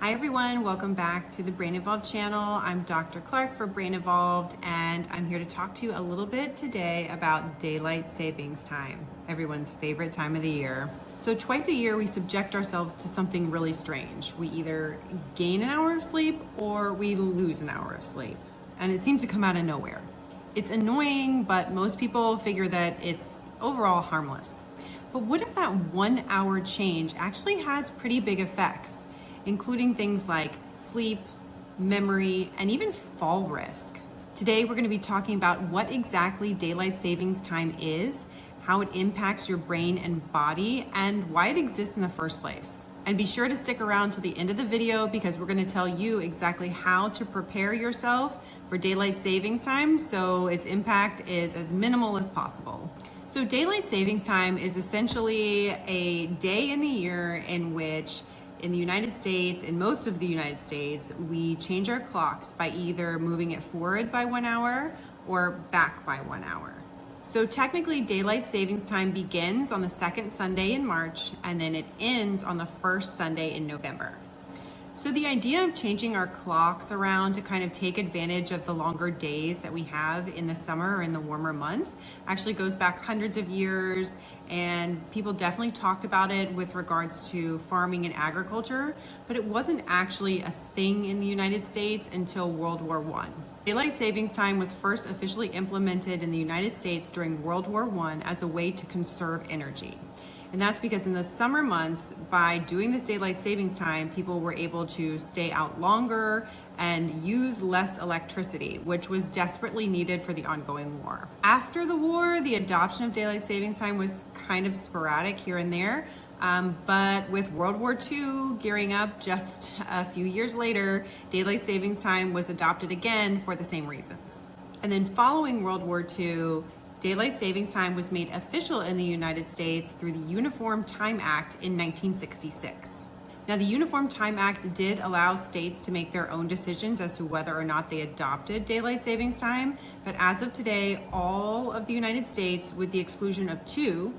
Hi everyone, welcome back to the Brain Evolved channel. I'm Dr. Clark for Brain Evolved, and I'm here to talk to you a little bit today about daylight savings time, everyone's favorite time of the year. So twice a year we subject ourselves to something really strange. We either gain an hour of sleep or we lose an hour of sleep, and it seems to come out of nowhere. It's annoying, but most people figure that it's overall harmless. But what if that 1 hour change actually has pretty big effects, including things like sleep, memory, and even fall risk? Today, we're going to be talking about what exactly daylight savings time is, how it impacts your brain and body, and why it exists in the first place. And be sure to stick around till the end of the video because we're going to tell you exactly how to prepare yourself for daylight savings time so its impact is as minimal as possible. So daylight savings time is essentially a day in the year in which in the United States, in most of the United States, we change our clocks by either moving it forward by 1 hour or back by 1 hour. So technically, daylight savings time begins on the second Sunday in March, and then it ends on the first Sunday in November. So the idea of changing our clocks around to kind of take advantage of the longer days that we have in the summer or in the warmer months actually goes back hundreds of years, and people definitely talked about it with regards to farming and agriculture, but it wasn't actually a thing in the United States until World War I. Daylight savings time was first officially implemented in the United States during World War I as a way to conserve energy. And that's because in the summer months, by doing this daylight savings time, people were able to stay out longer and use less electricity, which was desperately needed for the ongoing war. After the war, the adoption of daylight savings time was kind of sporadic here and there. But with World War II gearing up just a few years later, daylight savings time was adopted again for the same reasons. And then following World War II, daylight savings time was made official in the United States through the Uniform Time Act in 1966. Now, the Uniform Time Act did allow states to make their own decisions as to whether or not they adopted daylight savings time, but as of today, all of the United States, with the exclusion of 2,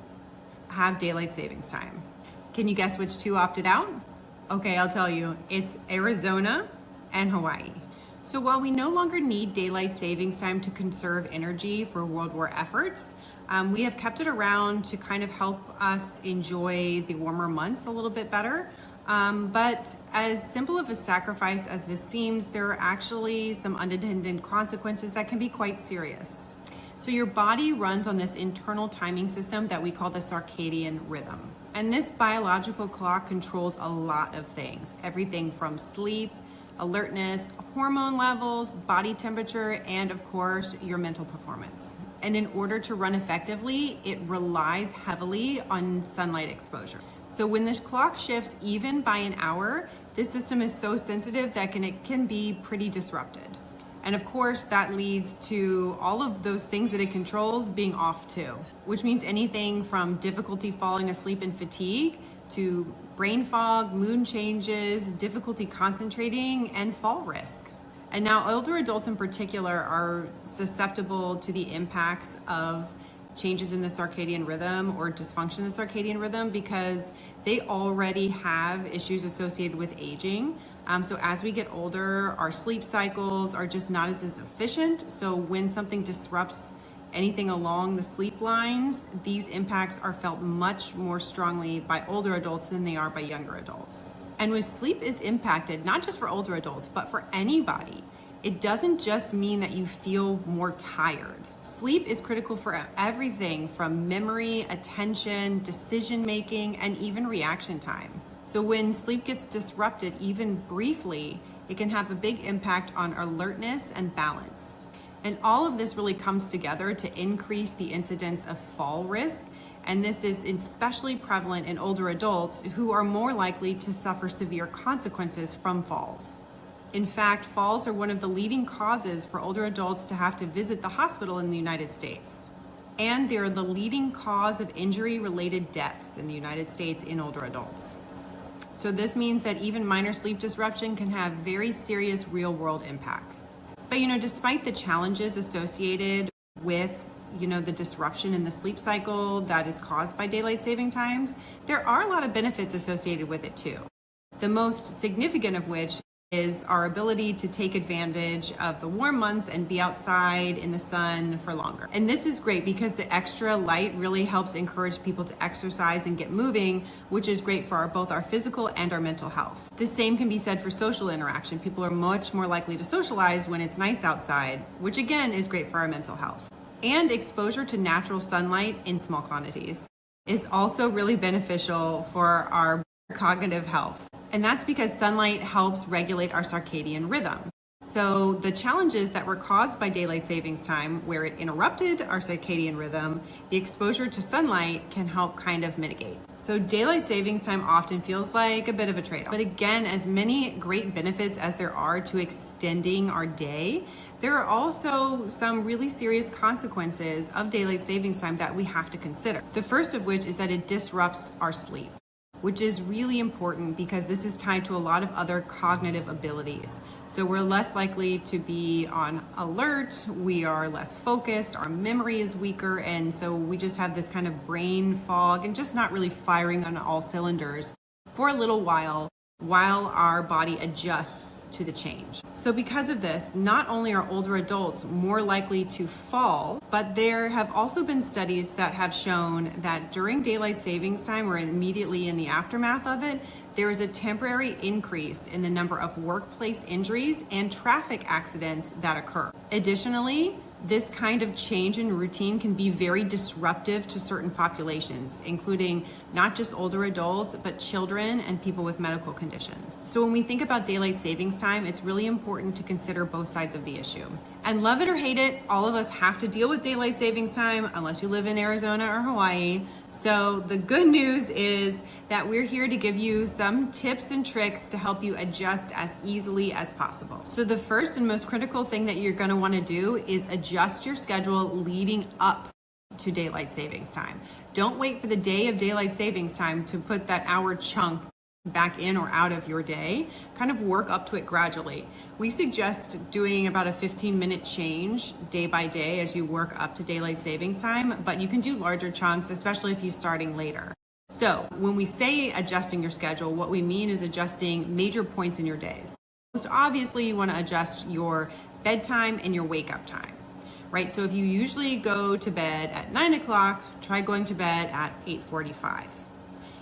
have daylight savings time. Can you guess which 2 opted out? Okay, I'll tell you. It's Arizona and Hawaii. So while we no longer need daylight savings time to conserve energy for World War efforts, we have kept it around to kind of help us enjoy the warmer months a little bit better. But as simple of a sacrifice as this seems, there are actually some unintended consequences that can be quite serious. So your body runs on this internal timing system that we call the circadian rhythm. And this biological clock controls a lot of things, everything from sleep, alertness, hormone levels, body temperature, and of course, your mental performance. And in order to run effectively, it relies heavily on sunlight exposure. So when this clock shifts even by an hour, this system is so sensitive that it can be pretty disrupted. And of course, that leads to all of those things that it controls being off too, which means anything from difficulty falling asleep and fatigue to brain fog, mood changes, difficulty concentrating, and fall risk. And now older adults in particular are susceptible to the impacts of changes in the circadian rhythm or dysfunction in the circadian rhythm because they already have issues associated with aging. So as we get older, our sleep cycles are just not as efficient. So when something disrupts anything along the sleep lines, these impacts are felt much more strongly by older adults than they are by younger adults. And when sleep is impacted, not just for older adults, but for anybody, it doesn't just mean that you feel more tired. Sleep is critical for everything from memory, attention, decision making, and even reaction time. So when sleep gets disrupted, even briefly, it can have a big impact on alertness and balance. And all of this really comes together to increase the incidence of fall risk. And this is especially prevalent in older adults who are more likely to suffer severe consequences from falls. In fact, falls are one of the leading causes for older adults to have to visit the hospital in the United States. And they're the leading cause of injury-related deaths in the United States in older adults. So this means that even minor sleep disruption can have very serious real-world impacts. But despite the challenges associated with the disruption in the sleep cycle that is caused by daylight saving times, there are a lot of benefits associated with it too. The most significant of which is our ability to take advantage of the warm months and be outside in the sun for longer. And this is great because the extra light really helps encourage people to exercise and get moving, which is great for both our physical and our mental health. The same can be said for social interaction. People are much more likely to socialize when it's nice outside, which again is great for our mental health. And exposure to natural sunlight in small quantities is also really beneficial for our cognitive health. And that's because sunlight helps regulate our circadian rhythm. So the challenges that were caused by daylight savings time, where it interrupted our circadian rhythm, the exposure to sunlight can help kind of mitigate. So daylight savings time often feels like a bit of a trade-off. But again, as many great benefits as there are to extending our day, there are also some really serious consequences of daylight savings time that we have to consider. The first of which is that it disrupts our sleep, which is really important because this is tied to a lot of other cognitive abilities. So we're less likely to be on alert, we are less focused, our memory is weaker, and so we just have this kind of brain fog and just not really firing on all cylinders for a little while our body adjusts to the change. So because of this, not only are older adults more likely to fall, but there have also been studies that have shown that during daylight savings time or immediately in the aftermath of it, there is a temporary increase in the number of workplace injuries and traffic accidents that occur. Additionally, this kind of change in routine can be very disruptive to certain populations, including not just older adults, but children and people with medical conditions. So when we think about daylight savings time, it's really important to consider both sides of the issue. And love it or hate it, all of us have to deal with daylight savings time unless you live in Arizona or Hawaii. So the good news is that we're here to give you some tips and tricks to help you adjust as easily as possible. So the first and most critical thing that you're going to want to do is adjust your schedule leading up to daylight savings time. Don't wait for the day of daylight savings time to put that hour chunk back in or out of your day. Kind of work up to it gradually. We suggest doing about a 15-minute change day by day as you work up to daylight savings time, but you can do larger chunks, especially if you're starting later. So when we say adjusting your schedule, what we mean is adjusting major points in your days. So obviously you want to adjust your bedtime and your wake up time, right? So if you usually go to bed at 9 o'clock, try going to bed at 8:45.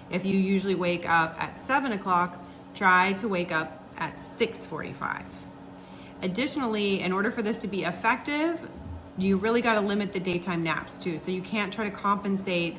If you usually wake up at 7 o'clock, try to wake up at 6:45. Additionally, in order for this to be effective, you really got to limit the daytime naps too. So you can't try to compensate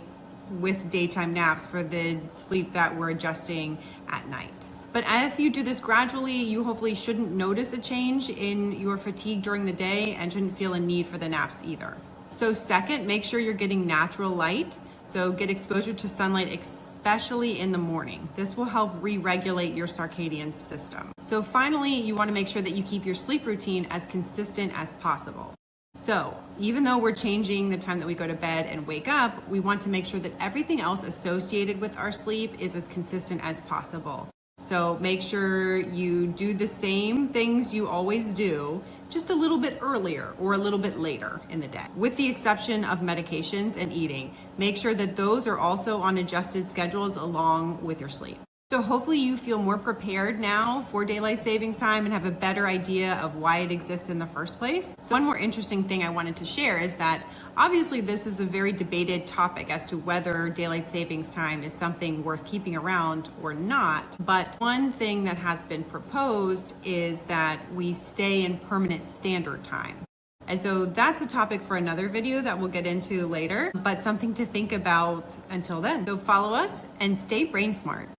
with daytime naps for the sleep that we're adjusting at night. But if you do this gradually, you hopefully shouldn't notice a change in your fatigue during the day and shouldn't feel a need for the naps either. So second, make sure you're getting natural light. So get exposure to sunlight, especially in the morning. This will help re-regulate your circadian system. So finally, you want to make sure that you keep your sleep routine as consistent as possible. So even though we're changing the time that we go to bed and wake up, we want to make sure that everything else associated with our sleep is as consistent as possible. So make sure you do the same things you always do, just a little bit earlier or a little bit later in the day. With the exception of medications and eating, make sure that those are also on adjusted schedules along with your sleep. So hopefully you feel more prepared now for daylight savings time and have a better idea of why it exists in the first place. So one more interesting thing I wanted to share is that obviously this is a very debated topic as to whether daylight savings time is something worth keeping around or not. But one thing that has been proposed is that we stay in permanent standard time. And so that's a topic for another video that we'll get into later, but something to think about until then. So follow us and stay brain smart.